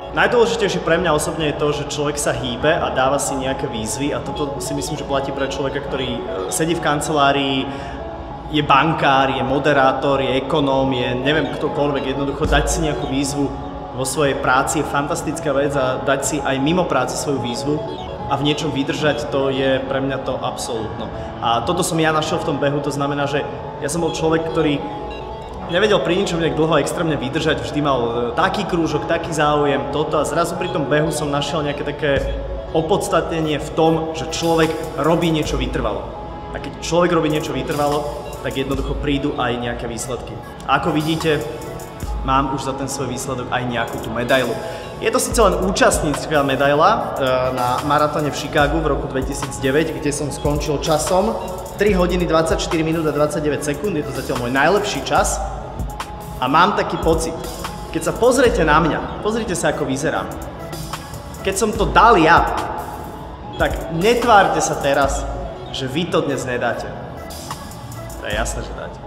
Najdôležitejšie pre mňa osobne je to, že človek sa hýbe a dáva si nejaké výzvy a toto si myslím, že platí pre človeka, ktorý sedí v kancelárii, je bankár, je moderátor, je ekonóm, je neviem ktokoľvek, jednoducho dať si nejakú výzvu vo svojej práci je fantastická vec a dať si aj mimo práce svoju výzvu a v niečom vydržať, to je pre mňa to absolútno. A toto som ja našiel v tom behu, to znamená, že ja som bol človek, ktorý nevedel pri ničom nejak dlho extrémne vydržať, vždy mal taký krúžok, taký záujem, toto a zrazu pri tom behu som našiel nejaké také opodstatnenie v tom, že človek robí niečo vytrvalo. A keď človek robí niečo vytrvalo, tak jednoducho prídu aj nejaké výsledky. A ako vidíte, mám už za ten svoj výsledok aj nejakú tú medailu. Je to síce len účastnícka medaila na maratóne v Chicagu v roku 2009, kde som skončil časom 3 hodiny 24 minút a 29 sekúnd, je to zatiaľ môj najlepší čas. A mám taký pocit, keď sa pozriete na mňa, pozrite sa, ako vyzerám. Keď som to dal ja, tak netvárte sa teraz, že vy to dnes nedáte. To je jasné, že dáte.